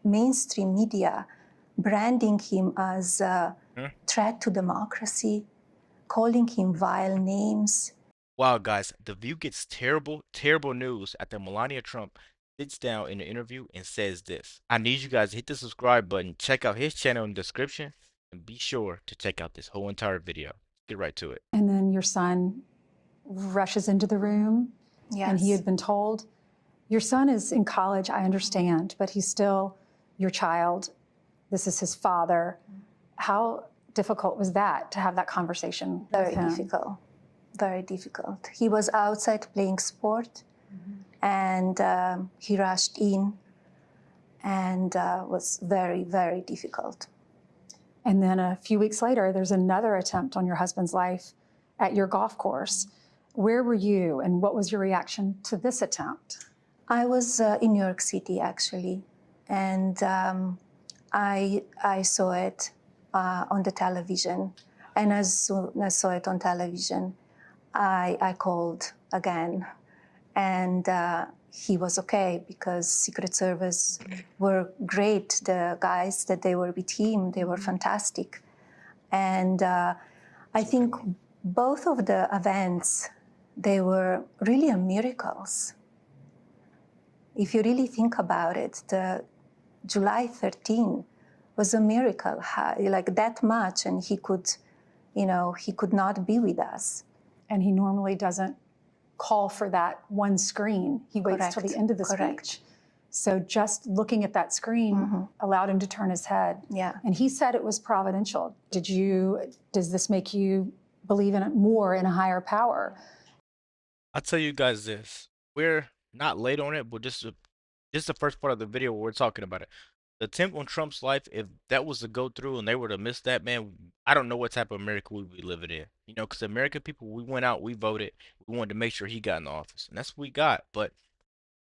mainstream media branding him as a Hmm? threat to democracy, calling him vile names. Wow, guys, The View gets terrible, terrible news after Melania Trump sits down in an interview and says this. I need you guys to hit the subscribe button, check out his channel in the description, and be sure to check out this whole entire video. Get right to it. And then your son rushes into the room, and he Yes. had been told, your son is in college, I understand, but he's still your child. This is his father. How difficult was that to have that conversation with Very him? difficult, very difficult. He was outside playing sport, and he rushed in, and was very, very difficult. And then a few weeks later, there's another attempt on your husband's life at your golf course. Where were you, and what was your reaction to this attempt? I was in New York City, actually, and I saw it on the television. And as soon as I saw it on television, I called again. And he was okay, because Secret Service were great. The guys that they were with him, they were fantastic. And I think both of the events, they were really miracles. If you really think about it, the July 13 was a miracle, like that much, and he could not be with us. And he normally doesn't call for that one screen. He waits till the end of the speech. So just looking at that screen allowed him to turn his head. Yeah. And he said it was providential. Does this make you believe in it more, in a higher power? I'll tell you guys this. We're not late on it, but just the first part of the video where we're talking about it. The attempt on Trump's life, if that was to go through and they were to miss that, man, I don't know what type of America we'd be living in. You know, because American people, we went out, we voted, we wanted to make sure he got in the office, and that's what we got. But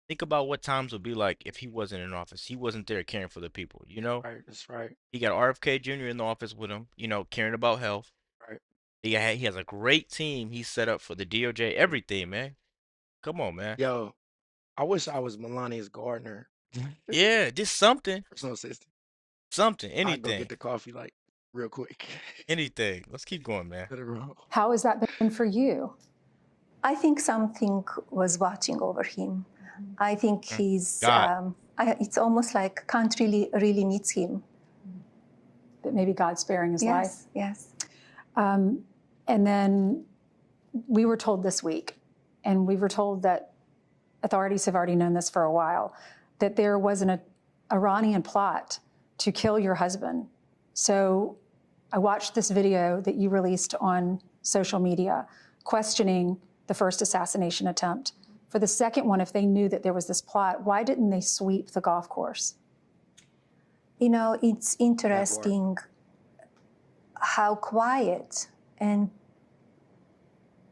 think about what times would be like if he wasn't in office. He wasn't there caring for the people, you know? Right, that's right. He got RFK Jr. in the office with him, caring about health. Right. He has a great team he set up for the DOJ, everything, man. Come on, man. Yo, I wish I was Melania's gardener. Yeah, just something. Personal assistant. Something, I'd go anything. get the coffee like real quick. Anything. Let's keep going, man. Let it roll. How has that been for you? I think something was watching over him. I think he's, God. it's almost like country really needs him. That maybe God's sparing his life? Yes. And then we were told this week, and we were told that authorities have already known this for a while, that there was an Iranian plot to kill your husband. So I watched this video that you released on social media questioning the first assassination attempt. For the second one, if they knew that there was this plot, why didn't they sweep the golf course? You know, it's interesting how quiet and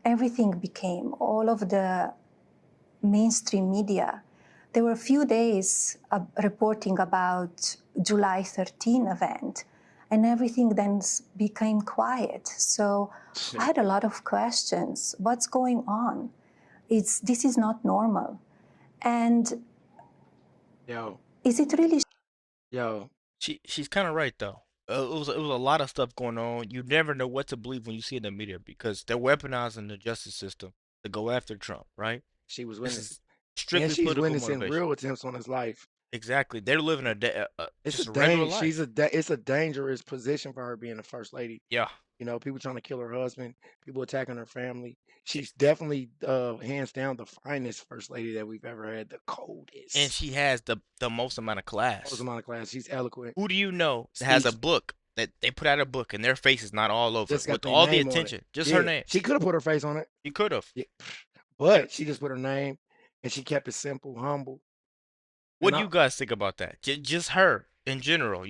everything became, all of the mainstream media. There were a few days reporting about July 13 event, and everything then became quiet. So I had a lot of questions. What's going on? This is not normal. And is it really? She's kind of right though. It was a lot of stuff going on. You never know what to believe when you see it in the media, because they're weaponizing the justice system to go after Trump, right? She was This witnessing. is strictly And she's political witnessing motivation. real attempts on his life. Exactly. They're living It's just a a regular life. it's a dangerous position for her being the first lady. Yeah. You know, people trying to kill her husband, people attacking her family. She's definitely hands down the finest first lady that we've ever had, the coldest. And she has the most amount of class. Most amount of class. She's eloquent. Who do you know that has a book that they put out a book and their face is not all over Just got with their all the name on it. attention? Just her name. She could have put her face on it. She could have. Yeah. But she just put her name, and she kept it simple, humble. What do you guys think about that? Just her in general,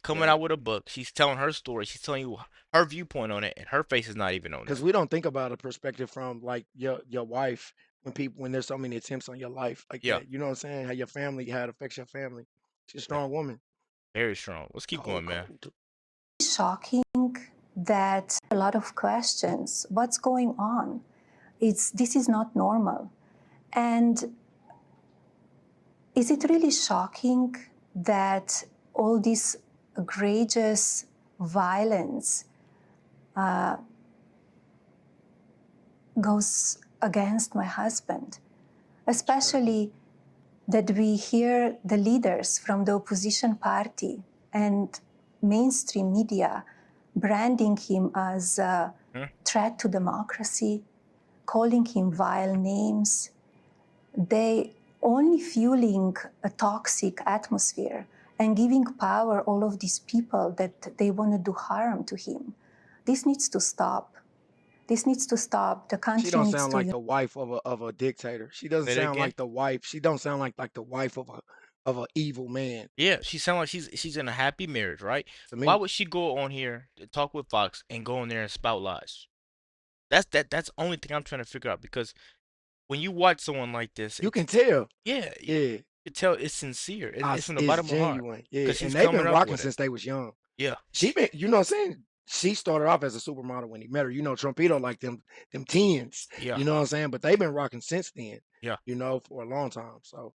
coming out with a book. She's telling her story. She's telling you her viewpoint on it, and her face is not even on it. Because we don't think about a perspective from like your wife when there's so many attempts on your life like that. You know what I'm saying? How your family, how it affects your family. She's a strong woman. Very strong. Let's keep going, man. Shocking that a lot of questions. What's going on? This is not normal. And is it really shocking that all this egregious violence goes against my husband, especially that we hear the leaders from the opposition party and mainstream media branding him as a threat to democracy, calling him vile names. They only fueling a toxic atmosphere and giving power all of these people that they want to do harm to him. This needs to stop. This needs to stop. The She country don't needs sound to like the wife of a dictator. She doesn't Say that sound again. like the wife. She don't sound like the wife of a evil man Yeah, she sound like she's in a happy marriage, right? to Why me. would she go on here to talk with Fox and go in there and spout lies? That's the only thing I'm trying to figure out because when you watch someone like this, You can it's tell. yeah, Yeah, you tell it's sincere. It's from the it's bottom of her heart genuine. Yeah, because she's and they've coming been up rocking with it. since they was young. Yeah, She been, you know what I'm saying? She started off as a supermodel when he met her. You know, Trumpito like them tens. yeah, You know what I'm saying? But they've been rocking since then. yeah. You know, for a long time. So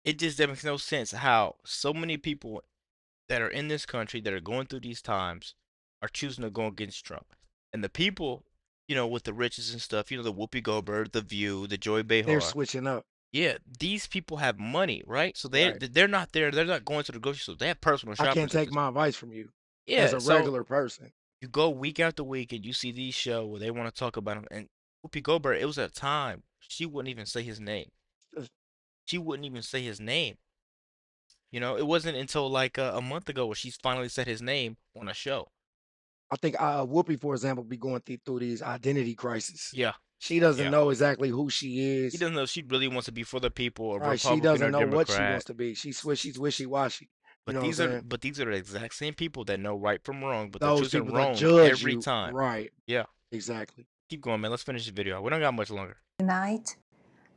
It just doesn't make no sense how so many people that are in this country that are going through these times are choosing to go against Trump. And the people, with the riches and stuff, the Whoopi Goldberg, the View, the Joy they're Behar. switching up. Yeah, these people have money, right? So Right. they're not there. They're not going to the grocery store. They have personal I can't shoppers at take this my point. advice from you as Yeah, a so regular person. you go week after week and you see these shows where they want to talk about him. And Whoopi Goldberg, it was a time she wouldn't even say his name. She wouldn't even say his name. It wasn't until like a month ago where she's finally said his name on a show. I think Whoopi, for example, be going through these identity crises. Yeah, She doesn't yeah. know exactly who she He is. doesn't know if she really wants to be for the people or Right. She Republican doesn't or know what she Democrat. wants to be. She's wishy washy. You But know what I'm these are saying? but these are the exact same people that know right from wrong, but they're Those choosing people that wrong judge every you. time. Right. Yeah. Exactly. Keep going, man. Let's finish the video. We don't got much longer. Unite.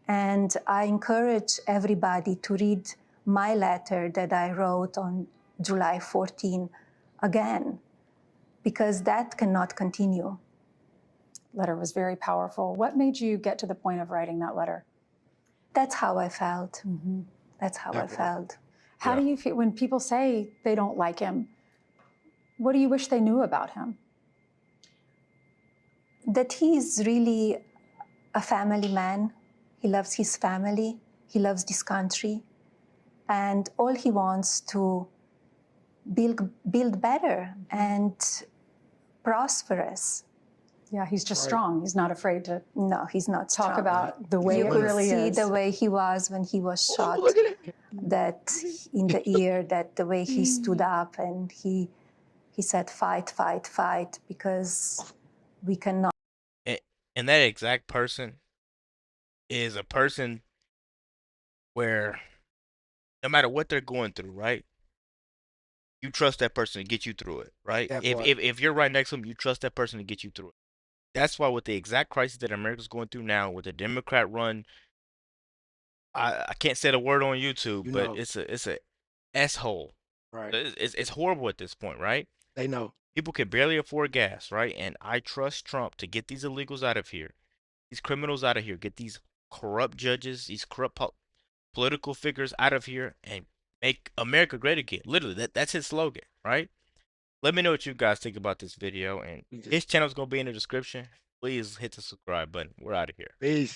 And I encourage everybody to read my letter that I wrote on July 14 again, because that cannot continue. Letter was very powerful. What made you get to the point of writing that letter? That's how I felt. That's how That I part. felt. How Yeah. do you feel when people say they don't like him? What do you wish they knew about him? That he is really a family man. He loves his family. He loves this country. And all he wants to build better and prosperous. Yeah, he's just Right. strong. He's not afraid to No, he's not talk strong. about the way You it could really see is. the way he was when he was Oh, shot, look at it. that in the ear, that the way he stood up and he said, fight, fight, fight, because we cannot. And that exact person is a person where no matter what they're going through, right? You trust that person to get you through it, right? That If part. if you're right next to them, you trust that person to get you through it. That's why with the exact crisis that America's going through now, with the Democrat run, I can't say the word on YouTube, You but know. it's a s-hole. Right. It's horrible at this point, right? They know. People can barely afford gas, right? And I trust Trump to get these illegals out of here, these criminals out of here, get these corrupt judges, these corrupt political figures out of here, and make America great again. Literally, that's his slogan, right? Let me know what you guys think about this video, and We just his channel's gonna be in the description. Please hit the subscribe button. We're out of here. peace.